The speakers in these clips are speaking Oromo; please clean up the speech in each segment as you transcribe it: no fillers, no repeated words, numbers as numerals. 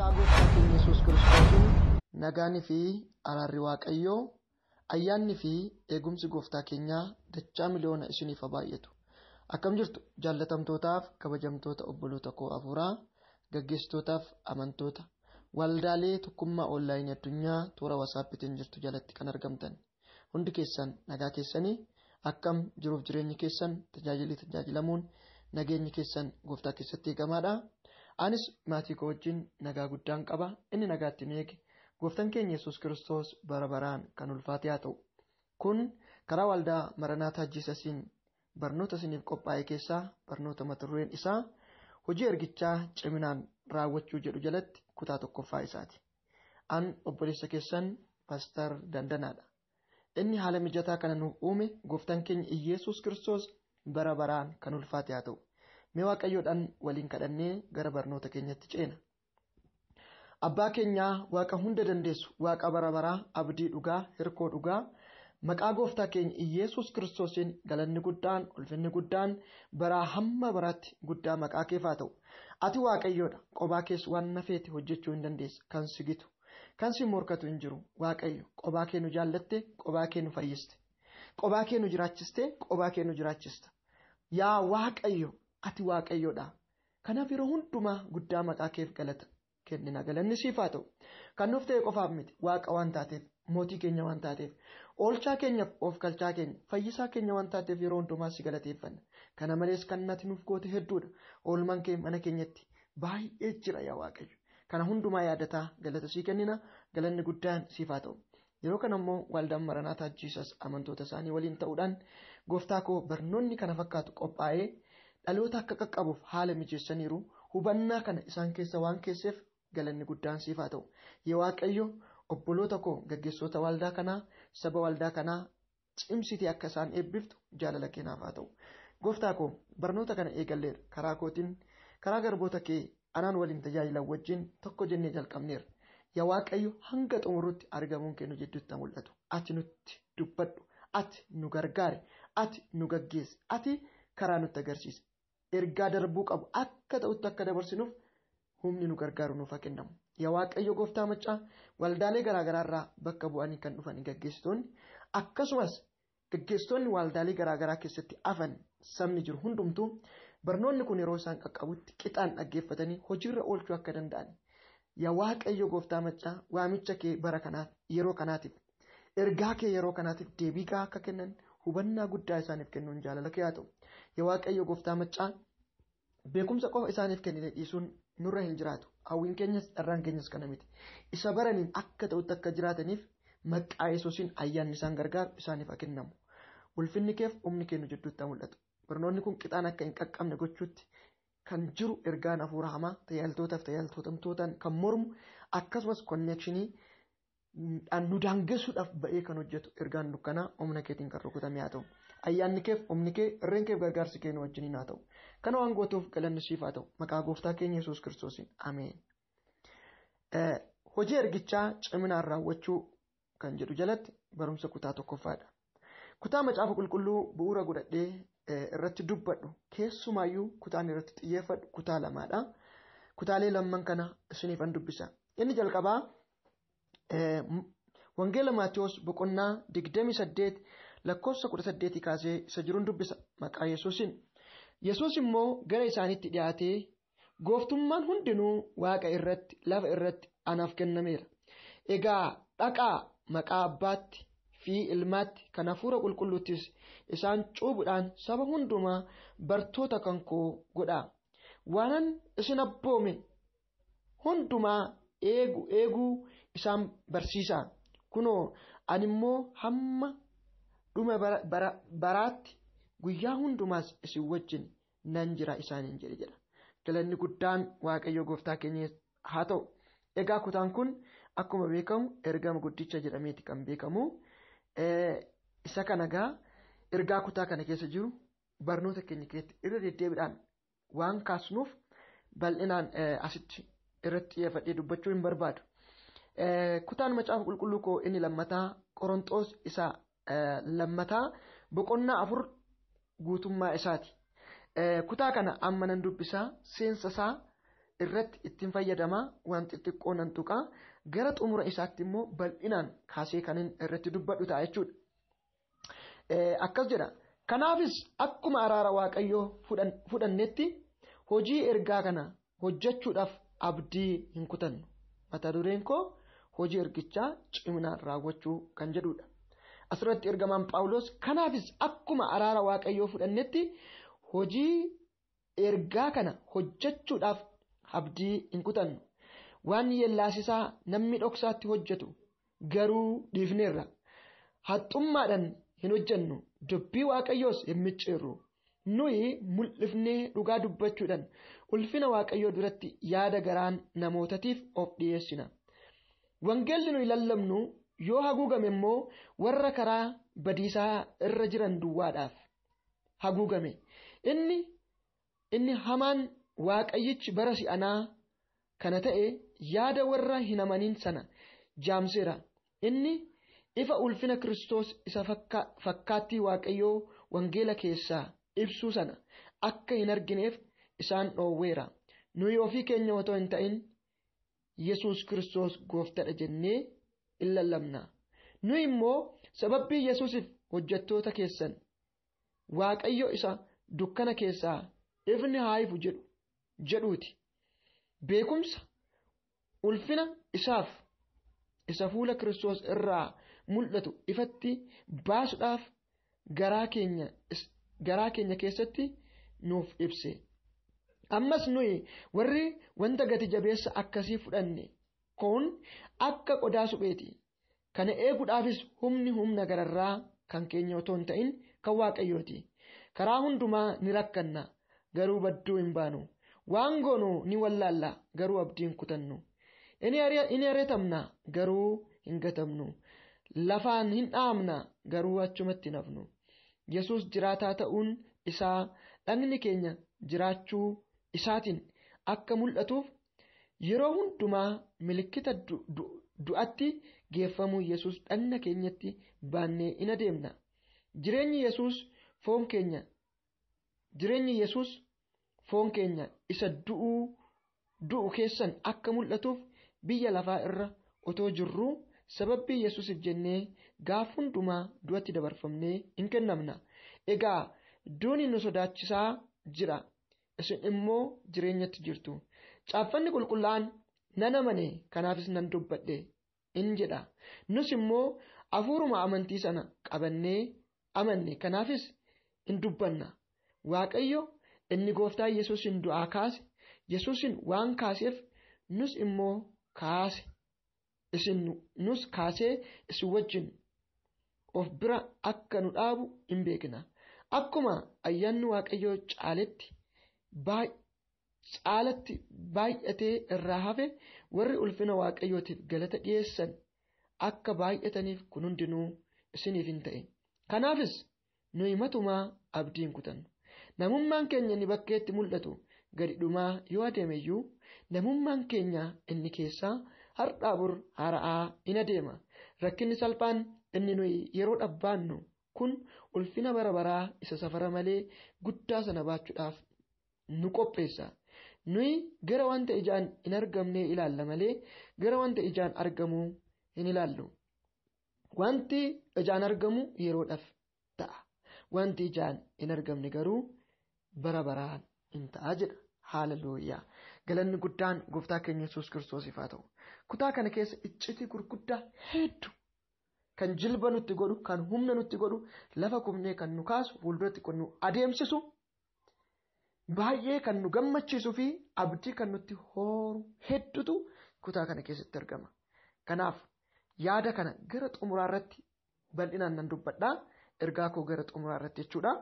Maqaa gooftaa keenya Yesuus Kiristoosiin nagaanii fi araarri Waaqayyoo ayyaanni fi eegumsi gooftaa keenyaa dachaa miliyoona isiniif baay'atu. Akkam jirtu jaallatamtootaaf kabajamtoota obboloota koo afuuraa gaggeessitootaaf amantoota waldaalee tokkummaa onlaayinii addunyaa toora WhatsAppitiin jirtu jalatti kan argamtan hundi keessan nagaa keessanii akkam jiruuf jireenyi keessan tajaajilamuun nageenyi keessan gooftaa keessatti eegamaadha. Anis maatii koo wajjin nagaa guddaan qaba. Inni nagaatti nu eege gooftaan keenya Yesuus Kiristoos bara baraan kan ulfaate haa ta'u. Kun karaa waldaa Maranaataa Jiisasiin barnoota isiniif qophaa'e keessaa barnoota mata dureen isaa hojii ergichaa ciminaan raawwachuu jedhu jalatti kutaa tokkoffaa isaati. An obboleessa keessan Pastor Dandanaadha. Inni haala mijataa kana nuuf uume gooftaan keenya Yesuus Kiristoos bara baraan kan ulfaate haa ta'u. Mee Waaqayyoodhaan waliin kadhannee gara barnoota keenyatti ceena. Abbaa keenyaa Waaqa hunda dandeessu, Waaqa bara baraa, abdii dhugaa, hirkoo dhugaa, maqaa gooftaa keenya Yesuus Kiristoosiin galanni guddaan, ulfinni guddaan baraa hamma baraatti guddaa maqaa keef haa ta'u. Ati Waaqayyoodha, qobaa kees waan nafeeti hojjechuu hin dandeessa, kan sigitu, kan si morkatu hin jiru. Waaqayyo qobaa kee nu jaallatte, qobaa kee nu fayyiste, qobaa kee nu jiraachiste, qobaa kee nu jiraachista. Yaa Waaqayyo ati Waaqayyoodha. Kanaaf yeroo hundumaa guddaa maqaa keef galata kennina. Galanni siif haa ta'u. Kan nuuf ta'e qofaaf miti, Waaqa waan taateef, mootii keenya waan taateef, oolchaa keenyaaf of galchaa keenya, fayyisaa keenya waan taateef yeroo hundumaa si galateeffanna. Kana malees kan ati nuuf goote hedduudha. Oolmaan kee mana keenyatti baay'ee jira yaa Waaqayyo. Kana hundumaa yaadataa galata sii kennina. Galanni guddaan siif haa ta'u. Yeroo kana immoo waldaan Maranaataa Jiisas amantoota isaanii waliin ta'uudhaan gooftaa koo barnoonni kana fakkaatu qophaa'ee dhaloota akka qaqqabuuf haala mijeessaniiru. Hubannaa kana isaan keessa waan keesseef galanni guddaan siif haa ta'u. Yaa Waaqayyo obboloota koo gaggeessota waldaa kanaa, saba waldaa kanaa cimsitee akka isaan eebbiftu jaalala keenyaaf haa ta'u. Gooftaa koo barnoota kana eegalleera. Karaa kootiin karaa garboota kee anaan waliin tajaajilan wajjin tokko jennee jalqabneera. Yaa Waaqayyo hanga xumurutti argamuun kee nu jidduutti mul'atu. Ati nutti dubbadhu, ati nu gargaari, ati nu gaggeessi, ati karaa nutti agarsiisi. Ergaa darbuu qabu akka ta'utti akka dabarsinuuf humni nu gargaaru nuuf haa kennamu. Yaa Waaqayyo gooftaa maccaa waldaalee garaagaraa irraa bakka bu'anii kan dhufan gaggeessitoonni akkasumas gaggeessitoonni waldaalee garaagaraa keessatti afan sabni jiru hundumtuu barnoonni kun yeroo isaan qaqqabutti qixaan dhaggeeffatanii hojiirra oolchuu akka danda'an. Yaa Waaqayyo gooftaa maccaa waamicha kee bara kanaaf yeroo kanaatiif ergaa kee yeroo kanaatiif deebii gahaa akka kennan hubannaa guddaa isaaniif kennuun jaalala kee haa ta'u. Yaa Waaqayyo gooftaa maccaa beekumsa qofa isaaniif kennine dhiisuun nurra hin jiraatu. Hawwiin keenyas dharraan keenyas kana miti. Isa baraniin akka ta'utti akka jiraataniif maqaa Yesuusiin ayyaanni isaan gargaaru isaaniif haa kennamu. Ulfinni keef humni kee nu jidduutti mul'atu. Barnoonni kun qixaan akka hin qaqqabne gochuutti kan jiru ergaan hafuura hamaa tajaajiltootaaf tajaajiltootaatiin kan mormu akkasumas konnekshinii nu daangessuudhaaf ba'ee kan hojjetu ergaan dukkanaa humna keetiin kan rukutame haa ta'u. Ayyaanni keef humni kee irreen keef gargaarsi kee nu wajjiniin haa ta'u. Kana waan gootuuf galanni siif haa ta'u. Maqaa gooftaa keenya Yesuus Kiristoosiin ameen. Hojii ergichaa ciminaan raawwachuu kan jedhu jalatti barumsa kutaa tokkoffaadha. Kutaa macaafa qulqulluu bu'uura godhadhee irratti dubbadhu keessumaayyuu kutaan irratti xiyyeeffadhu kutaa lamaadha. Kutaalee lamman kana isiniifan dubbisa. Inni jalqabaa Wangeela Maatiyos boqonnaa 28 lakkoofsa 18 kaasee isa jiruun dubbisa maqaa Yesuusiin. Yesuus immoo gara isaaniitti dhiyaatee gooftummaan hundinuu Waaqa irratti lafa irratti anaaf kennameera. Egaa dhaqaa maqaa Abbaatti fi Ilmaatti kan Hafuura Qulqulluuttis isaan cuubuudhaan saba hundumaa bartoota kan koo godhaa. Waanan isin abboome hundumaa eeguu isaan barsiisaa. Kunoo ani immoo hamma dhuma baraatti guyyaa hundumaas isin wajjin nan jira isaaniin jedha. Galanni guddaan Waaqayyo gooftaa keenya haa ta'u. Egaa kutaan kun akkuma beekamu ergama guddicha jedhameeti kan beekamu. Isa kana gaa ergaa kutaa kana keessa jiru barnoota keenya keessatti irra deddeebiidhaan waan kaasnuuf bal'inaan asitti irratti xiyyeeffadhee dubbachuu hin barbaadu. Kutaan macaafa qulqulluu koo inni lammataa Qorontos isa lammataa boqonnaa 4 guutummaa isaati. Kutaa kana amma nan dubbisaa seensa isaa irratti ittiin fayyadama waan xixiqqoo nan tuqa gara xumura isaatti immoo bal'inaan kaasee kan irratti dubbadhu ta'a jechuudha. Akkas jedha. Kanaafis akkuma araara waaqayyoo fudhannetti hojii ergaa kana hojjechuudhaaf abdii hin kutannu. Mata dureen koo hojii ergichaa ciminaan raawwachuu kan jedhudha. Asirratti ergamaan Phaawulos kanaafis akkuma araara waaqayyoo fudhannetti hojii ergaa kana hojjechuudhaaf abdii hin kutannu. Waan yellaasisaa namni dhoksaatti hojjetu garuu dhiifneerra. Haxxummaadhaan hin hojjennu. Dubbii waaqayyoos hin micciirru. Nuyi mul'ifnee dhugaa dubbachuudhaan ulfina waaqayyoo duratti yaada garaan namootatiif of dhiyeessina. Wangeelli nuyi lallabnu yoo haguugame immoo warra karaa badiisaa irra jiran duwwaadhaaf haguugame. Inni hamaan waaqayyichi bara si'anaa kana ta'e yaada warra hin amaniin sana jaamseera. Inni ifa ulfina Kiristoos isa fakkaattii waaqayyoo wangeela keessaa ibsuu sana akka hin argineef isaan dhoowweera. Nuyi ofii keenya otoo hin ta'in Yesuus Kiristoos gooftaadha jennee in lallabna. Nuyi immoo sababii Yesuusiif hojjettoota keessan waaqayyo isa dukkana keessaa ifni haa ifu jedhuuti. Beekumsa ulfina isaaf isa fuula Kiristoos irraa mul'atu ifatti baasuudhaaf garaa keenya keessatti nuuf ibse. Ammas nuyi warri wanta gati jabeessa akkasii fudhanne kun akka qodaa supheeti. Kana eeguudhaafis humna gararraa kan keenya otoo hin ta'in kan waaqayyooti. Karaa hundumaa ni rakkanna garuu badduu hin baanu. Waan goonu ni wallaalla garuu abdii hin kutannu. Inni ari'atamna garuu hin gatamnu. Lafaan hin dhaamna garuu achumatti hin hafnu. Yesuus jiraataa ta'uun isaa dhagni keenya jiraachuu isaatiin akka mul'atuuf yeroo hundumaa milikkita du'atti geeffamuu Yesuus dhagna keenyatti baannee in adeemna. Jireenyi Yesuus foon keenya isa du'u keessan akka mul'atuuf biyya lafaa irra otoo jirruu sababii Yesuusiif jennee gaaf hundumaa du'atti dabarfamnee in kennamna. Egaa duuni nu sodaachisaa jira. Isin immoo jireenyatti jirtu. Caaffanni qulqullaa'aan nan amane kanaafis nan dubbadhe in jedha. Nus immoo hafuuruma amantii sana qabannee amanne kanaafis in dubbanna. Waaqayyo inni gooftaa Yesuusin du'aa kaase. Yesuusin waan kaaseef nus immoo kaase. Nus kaasee isin wajjin of bira akka nu dhaabu in beekna. Akkuma ayyaanni waaqayyoo caalatti baay'atee irraa hafe warri ulfina waaqayyootiif galata dhiyeessan akka baay'ataniif kun hundinuu isiniif hin ta'e. Kanaafis nuyi matumaa abdii hin kutannu. Namummaan keenya inni bakkeetti mul'atu gadi dhumaa yoo adeemeyyuu namummaan keenya inni keessaa har'aa bor haara'aa in adeema. Rakkinni salphaan inni nuyi yeroo dhabbaannu kun ulfina bara baraa isa safara malee guddaa sana baachuudhaaf nu qopheessa. Nuyi gara wanta ijaan hin argamne ilaalla malee gara wanta ijaan argamuu hin ilaallu. Wanti ijaan argamu yeroodhaaf ta'a. Wanti ijaan hin argamne garuu bara baraan in ta'a jedha. Haaleluyyaa. Galanni guddaan gooftaa keenya Yesuus Kiristoosiif haa ta'u. Kutaa kana keessa iccitii gurguddaa hedduu kan jilba nutti godhu, kan humna nutti godhu, lafa kumnee kan nu kaasu, fuulduratti kan nu adeemsisu, baay'ee kan nu gammachiisuu fi abdii kan nutti horu hedduutu kutaa kana keessatti argama. Kanaaf yaada kana gara xumuraa irratti bal'inaan nan dubbadhaa. Ergaa koo gara xumuraa irratti jechuudha.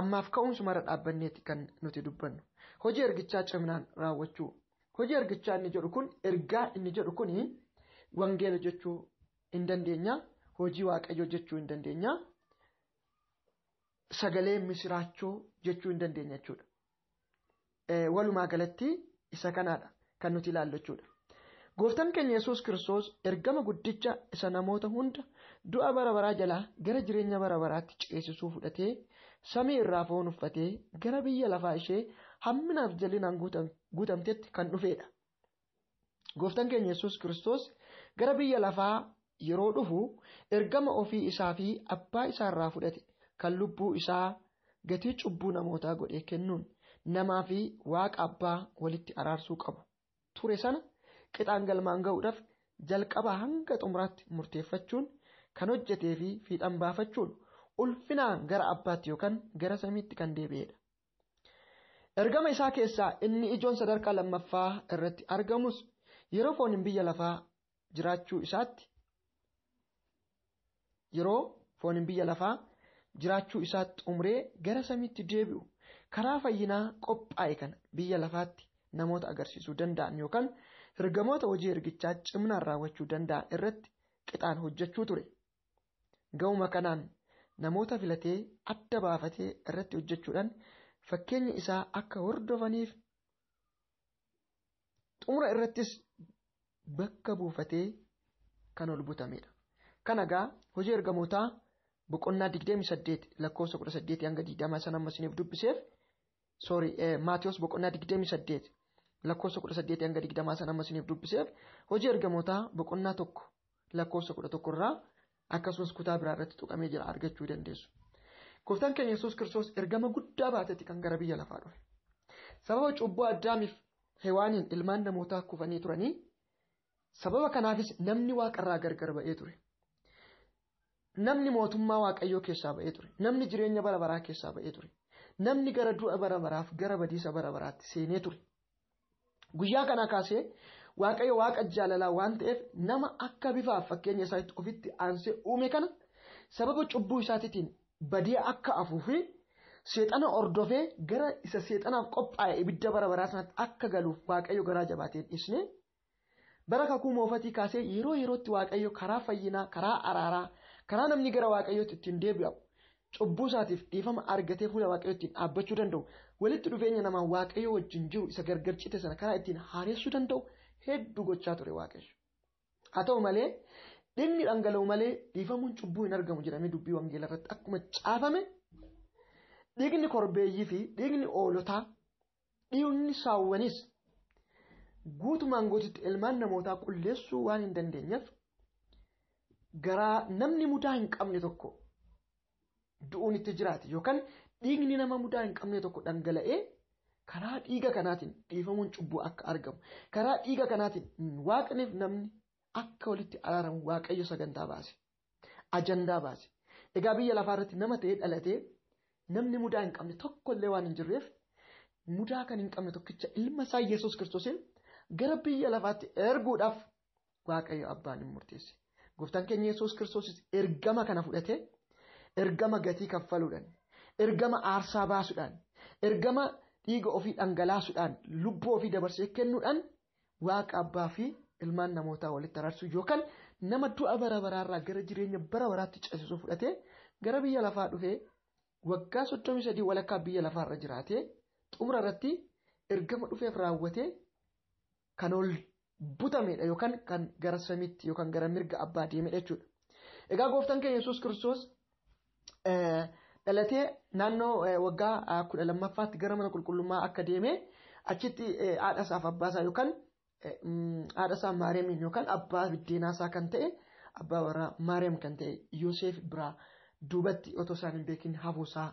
Ammaaf ka'umsumarra dhaabbanneeti kan nuti dubbannu. Hojii ergichaa ciminaan raawwachuu. Hojii ergichaa inni jedhu kun ergaa inni jedhu kun wangeela jechuu hin dandeenya. Hojii waaqayyoo jechuu hin dandeenya. Sagalee misiraachoo jechuu hin dandeenya jechuudha. Walumaa galatti isa kanaadha kan nuti ilaallu jechuudha. Gooftaan keenya Yesuus Kiristoos ergama guddicha isa namoota hunda du'a bara baraa jalaa gara jireenya bara baraatti ceesisuu fudhatee samii irraa foon uffatee gara biyya lafaa ishee hamminaaf jallinaan guutamtetti kan dhufedha. Gooftaan keenya Yesuus Kiristoos gara biyya lafaa yeroo dhufu ergama ofii isaa fi abbaa isaa irraa fudhate kan lubbuu isaa gatii cubbuu namootaa godhee kennuun namaa fi waaqa abbaa walitti araarsuu qabu ture sana qixaan galmaan ga'uudhaaf jalqabaa hanga xumuraatti murteeffachuun kan hojjetee fi fiixan baafachuun ulfinaan gara abbaatti yookaan gara samiitti kan deebi'edha. Ergama isaa keessaa inni ijoon sadarkaa lammaffaa irratti argamus yeroo fooniin biyya lafaa jiraachuu isaatti xumuree gara samiitti deebi'u karaa fayyinaa qophaa'e kana biyya lafaatti namoota agarsiisuu danda'an yookaan ergamoota hojii ergichaa ciminaan raawwachuu danda'an irratti qixaan hojjechuu ture. Ga'uma kanaan namoota filatee adda baafatee irratti hojjechuudhaan fakkeenya isaa akka hordofaniif xumura irrattis bakka buufatee kan ol butamedha. Kana egaa hojii ergamootaa boqonnaa 28 lakkoofsa 18 hanga 20 sana amma isiniif dubbiseef Maatiyos boqonnaa 28 lakkoofsa 18 hanga 20 sana amma isiniif dubbiseef hojii ergamootaa boqonnaa 1 lakkoofsa 11 irraa akkasumas kutaa biraa irratti tuqamee jira argachuu dandeessu. Gooftaan keenya Yesuus Kiristoos ergama guddaa baatetti kan gara biyya lafaa dhufe. Sababa cubbuu Addaamiif Hewaaniin ilmaan namootaa kufanii turanii sababa kanaafis namni waaqarraa gargar ba'ee ture. Namni mootummaa waaqayyoo keessaa ba'ee ture. Namni jireenya bara baraa keessaa ba'ee ture. Namni gara du'a bara baraaf gara badiisa bara baraatti seenee ture. Guyyaa kana kaasee waaqayyo waaqa jaalalaa waan ta'eef nama akka bifaaf fakkeenya isaatti ofitti aansee uume kana sababa cubbuu isaatiin badee akka afuufi seexana ordofee gara isa seexanaaf qophaa'e ibidda bara baraa sanatti akka galuuf waaqayyo garaa jabaateen dhiisne bara kakuu moofatii kaasee yeroo yerootti waaqayyo karaa fayyinaa karaa araaraa karaa namni gara waaqayyootti ittiin deebi'u cubbuu isaatiif dhiifama argatee fuula waaqayyoo ittiin dhaabbachuu danda'u walitti dhufeenya namaa waaqayyo wajjin jiru isa gargar cite sana karaa ittiin haareessuu danda'u hedduu gochaa ture waaqayyo. Haa ta'u malee dhimmi dhangala'u malee dhiifamuun cubbuu hin argamu jedhamee dubbii wangeelaa irratti akkuma caafame dhiigni korbeeyyii fi dhiigni oolotaa dhiigni saawwanis guutumaan guututti ilmaan namootaa qulleessuu waan hin dandeenyeef garaa namni mudaa hin qabne tokko du'uun itti jiraate yookaan dhiigni nama mudaa hin qabne tokko dhangala'ee karaa dhiiga kanaatiin dhiifamuun cubbuu akka argamu karaa dhiiga kanaatiin waaqniif namni akka walitti araaramu waaqayyo sagantaa baase ajandaa baase. Egaa biyya lafaa irratti nama ta'ee dhalatee namni mudaa hin qabne tokkollee waan hin jirreef mudaa kan hin qabne tokkicha ilma isaa Yesuus Kiristoosiin gara biyya lafaatti erguudhaaf waaqayyo abbaan hin murteesse. Gooftaan keenya Yesuus Kiristoosis ergama kana fudhatee ergama gatii kaffaluudhaan ergama aarsaa baasuudhaan ergama dhiiga ofii dhangalaasuudhaan lubbuu ofii dabarsee kennuudhaan waaqa abbaa fi ilmaan namootaa walitti araarsuu yookaan nama du'a bara baraarraa gara jireenya bara baraatti ceesisuu fudhatee gara biyya lafaa dhufee waggaa 33 walakkaa biyya lafaarra jiraatee xumura irratti ergama dhufeef raawwatee kan ol butamedha yookaan kan gara samiitti yookaan gara mirga abbaa deemedha jechuudha. Egaa gooftaan keenya Yesuus Kiristoos dhalatee naannoo waggaa 12ffaatti gara mana qulqullummaa akka deemee achitti haadha isaaf abbaa isaa yookaan haadha isaa Maariyaamiin yookaan abbaa biddeenaa isaa kan ta'e abbaa warraa Maariyaam kan ta'e Yoosef biraa duubatti otoo isaan hin beekin hafuusaa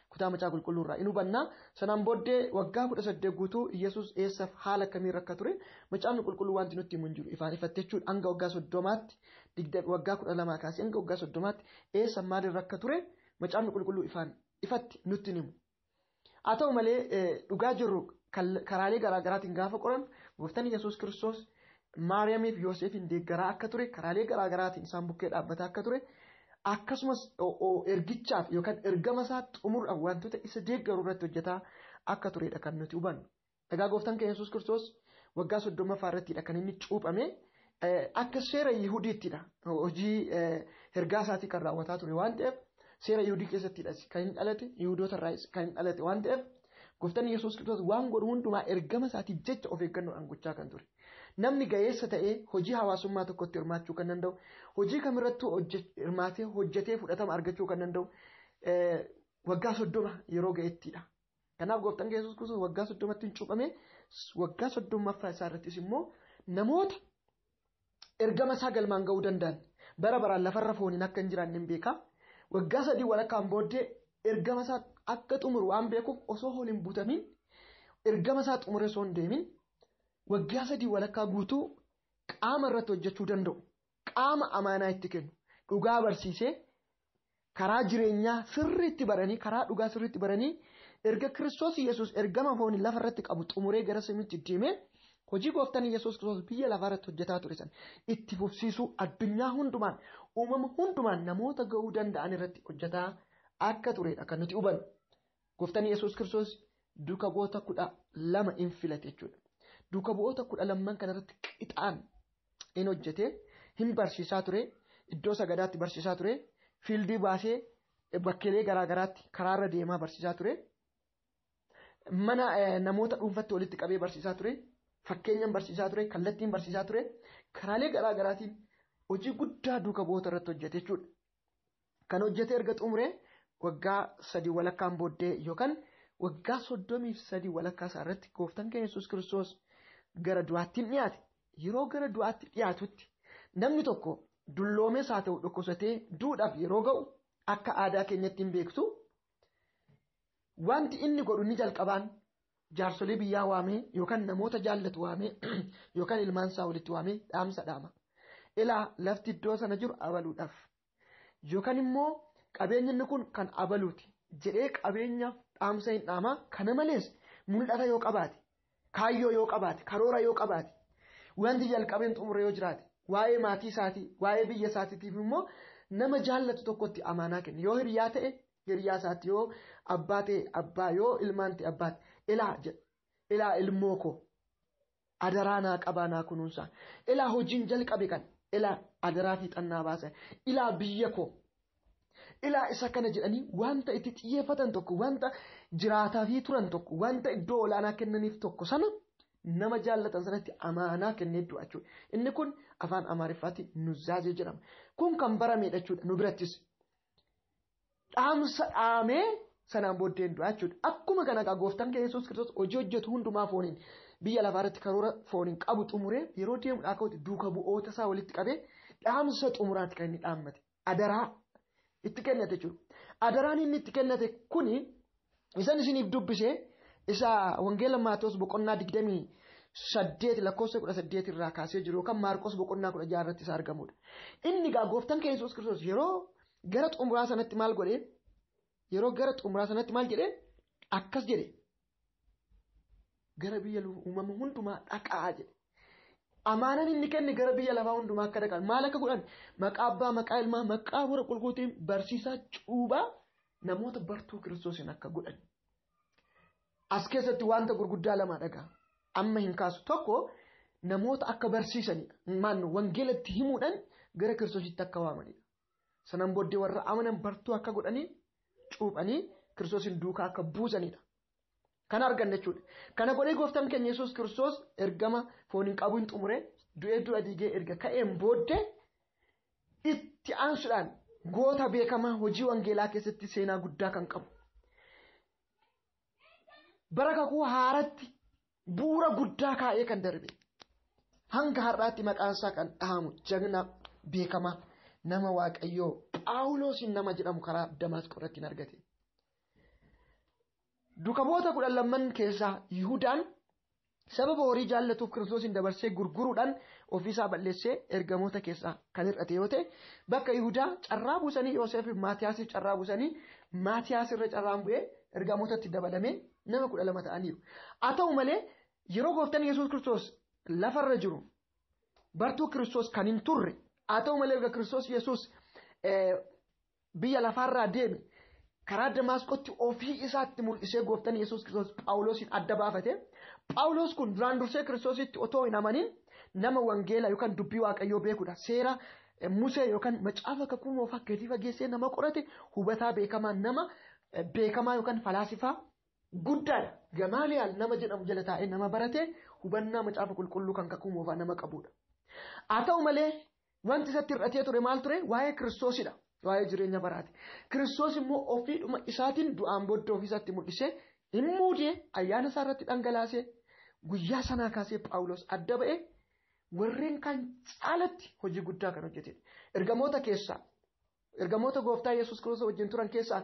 kutaa macaa qulqulluurraa in hubanna. Sanaan booddee waggaa 18 guutuu Yesuus eessaaf haala akkamiirra akka ture macaafni qulqulluu wanti nutti himu hin jiru ifaan ifatte jechuudha. Hanga waggaa 30tti waggaa 12 kaasee hanga waggaa 30tti eessa maalirra akka ture macaafni qulqulluu ifaan ifatti nutti himu. Haa ta'u malee dhugaa jirru karaalee garaagaraatiin gaafa qoran gooftaan Yesuus Kiristoos Maariyaamiif Yoosefiin deeggaraa akka ture karaalee garaagaraatiin isaan bukkee dhaabbataa akka ture akkasumas ergichaaf yookaan ergama isaa xumuruudhaaf wantoota isa deeggaru irratti hojjetaa akka turedha kan nuti hubannu. Egaa gooftaan keenya Yesuus Kiristoos waggaa 30ffaa irrattidha kan inni cuuphame akka seera Yihudiittidha hojii ergaa isaatii kan raawwataa ture waan ta'eef seera Yihudii keessattidha kan inni dhalate Yihudoota irraa kan inni dhalate waan ta'eef gooftaan Yesuus Kiristoos waan godhu hundumaa ergama isaatiif jecha of eeggannoodhaan gochaa kan ture. Namni gayeessa ta'ee hojii hawaasummaa tokkotti hirmaachuu kan danda'u hojii kamirrattuu hirmaatee hojjetee fudhatama argachuu kan danda'u waggaa 30 yeroo ga'ettidha. Kanaaf gooftaan Yesuus Kiristoos waggaa 30tti cuuphame waggaa 30ffaa isaa irrattis immoo namoota ergama isaa galmaan ga'uu danda'an bara baraan lafarra fooniin akka hin jiraanne hin beeka. Waggaa 3 walakkaan booddee ergama isaa akka xumuru waan beekuuf osoo hool hin butamin ergama isaa xumure osoo hin deemin waggaa 3 walakkaa guutuu qaama irratti hojjechuu danda'u. Qaama amaanaa itti kennu dhugaa barsiisee karaa jireenyaa sirriitti baranii karaa dhugaa sirriitti baranii erga Kiristoos Yesuus ergama foonii lafarratti qabu xumuree gara samiitti deemee hojii gooftaan Yesuus Kiristoos biyya lafarratti hojjetaa ture san itti fufsiisuu addunyaa hundumaan uumama hundumaan namoota ga'uu danda'an irratti hojjetaa akka turedha kan nuti hubannu. Gooftaan Yesuus Kiristoos duuka bu'oota 12 in filate jechuudha. Duuka bu'oota 12 kanarratti qixaan in hojjetee hin barsiisaa ture, iddoo sagadaatti barsiisaa ture, fiildii baasee bakkeelee garaagaraatti karaarra deemaa barsiisaa ture, mana namoota dhuunfatti walitti qabee barsiisaa ture, fakkeenyaan barsiisaa ture, kallattiin barsiisaa ture, karaalee garaagaraatiin hojii guddaa duuka bu'oota irratti hojjete jechuudha. Kan hojjete erga xumuree waggaa 3 walakkaan booddee yookaan waggaa 33 walakkaa isaa irratti gooftaan keenya Yesuus Kiristoos gara du'aatti dhiyaate. Yeroo gara du'aatti dhiyaatutti namni tokko dulloomees haa ta'u dhukkubsatee duudhaaf yeroo ga'u akka aadaa keenyatti hin beektu wanti inni godhu ni jalqabaan jaarsolee biyyaa waamee yookaan namoota jaallatu waamee yookaan ilmaan isaa walitti waamee dhaamsa dhaama. Ilaa lafti iddoo sana jiru abaluudhaaf yookaan immoo qabeenyi inni kun kan abaluuti jedhee qabeenyaaf dhaamsa hin dhaama. Kana malees mul'ata yoo qabaate, kaayyoo yoo qabaate, karoora yoo qabaate, wanti jalqabeen xumure yoo jiraate waa'ee maatii isaatii, waa'ee biyya isaatiitiif immoo nama jaallatu tokkotti amaanaa kenna. Yoo hiriyaa ta'e hiriyaa isaati, yoo abbaa ta'e abbaa, yoo ilmaan ta'e abbaati. Ilaa ilmoo koo adaraa naa qabaa naa kunuunsaa. Ilaa hojiin jalqabe kan ilaa adaraa fiixannaa baasan. Ilaa biyya koo. Ilaa isa kana jedhanii wanta itti xiyyeeffatan tokko, wanta jiraataa fi turan tokko, wanta iddoo olaanaa kennaniif tokko sana nama jaallatan sanatti amaanaa kennee du'a jechuudha. Inni kun afaan Amaariffaatti nuzzaazee jedhama. Kun kan barameedha jechuudha. Nu birattis dhaamsa dhaamee sanaan booddeen du'a jechuudha. Akkuma kana gooftaan keenya Yesuus Kiristoos hojii hojjetu hundumaa fooniin biyya lafaarratti karoora fooniin qabu xumuree yeroo deemu dhaaka'utti duuka bu'oota isaa walitti qabee dhaamsa xumuraatti kan inni dhaammate. Adaraa itti kennate jechuudha. Adaraan inni itti kennate kuni isan isiniif dubbisee isa wangeela Maatewos boqonnaa 28 lakkoofsa 18 irraa kaasee jiru yookaan Maarqos boqonnaa 16 irratti isa argamudha. Inni gooftaan keenya Yesuus Kiristoos yeroo gara xumuraa sanatti maal godhee? Yeroo gara xumuraa sanatti maal jedhee? Akkas jedhe. Gara biyya uumama hundumaa dhaqaa jedhe. Amaanaan inni kenne gara biyya lafaa hundumaa akka dhaqan. Maal akka godhan? Maqaa Abbaa, maqaa Ilmaa, maqaa Hafuura Qulqulluutiin barsiisaa cuubaa namoota bartuu Kiristoosiin akka godhan. As keessatti wanta gurguddaa lama dhagaa. Amma hin kaasu. Tokko namoota akka barsiisanidha. Maannu wangeelatti himuudhaan gara Kiristoositti akka waamanidha. Sanaan booddee warra amanan bartuu akka godhanii cuuphanii Kiristoosiin duukaa akka buusanidha. Kan argan jechuudha. Kana godhee gooftaan keenya Yesuus Kiristoos ergama fooniin qabu hin xumure du'ee du'a diigee erga ka'een booddee itti aansuudhaan goota beekamaa hojii wangeelaa keessatti seenaa guddaa kan qabu. Bara kakuu haaratti bu'uura guddaa kaa'ee kan darbe. Hanga har'aatti maqaan isaa kan dhahamu jagna beekamaa nama Waaqayyoo Phaawulosin nama jedhamu karaa Damaasqoo irratti argate. Duuka bu'oota 12 keessaa Yihuudaan sababa horii jaallatuuf Kiristoosin dabarsee gurguruudhaan ofiisaa balleessee ergamoota keessaa kan hir'ate yoo ta'e, bakka Yihuudaa carraa buusanii Yoosef fi Maatiyaasiif carraa buusanii Maatiyaas irra carraan bu'ee ergamootatti dabalamee nama 12 ta'aniiru. Haa ta'u malee yeroo gooftaan Yesuus Kiristoos lafarra jiru bartuu Kiristoos kan hin turre, haa ta'u malee erga Kiristoos Yesuus biyya lafaarraa deeme karaa Damaasqootti ofii isaatti mul'isee gooftaan Yesuus Kiristoos Phaawulosin adda baafate. Phaawulos kun duraan dursee Kiristoositti otoo hin amanin nama wangeelaa yookaan dubbii Waaqayyoo beekudha. Seera Musee yookaan macaafa kakuu moofaa gadi fageessee nama qorate hubataa beekamaa nama beekamaa yookaan falaasifaa guddaadha. Gamaaliyaal nama jedhamu jala taa'ee nama barate hubannaa macaafa qulqulluu kan kakuu moofaa nama qabudha. Haa ta'u malee wanti isatti hir'atee ture maal ture? Waa'ee Kiristoosidha. Waa'ee jireenya baraati. Kiristoos immoo ofiidhuma isaatiin du'aan booddee ofiisatti mul'isee Immuudee ayyaana isaa irratti dhangalaasee guyyaa sanaa kaasee Phaawulos adda ba'ee warreen kan caalatti hojii guddaa kan hojjetedha. Ergamoota gooftaa Yesuus Kiristoos wajjin turan keessaa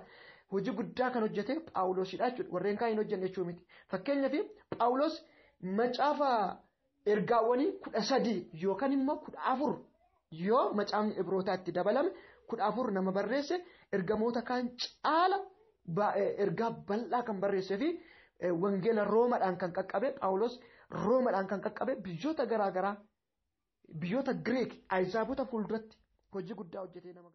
hojii guddaa kan hojjete Phaawulosidha jechuudha. Warreen kaan hin hojjenne jechuu miti. Fakkeenyaaf Phaawulos macaafa ergaawwanii 13 yookaan immoo 14 yoo macaafni Ibrootaatti dabalame 14 nama barreesse ergamoota kaan caala ergaa bal'aa kan barreessee fi wangeela Roomaadhaan kan qaqqabe Phaawulos Roomaadhaan kan qaqqabe biyyoota garaagaraa biyyoota Giriik Ayzaabota fuulduratti hojii guddaa hojjetee nama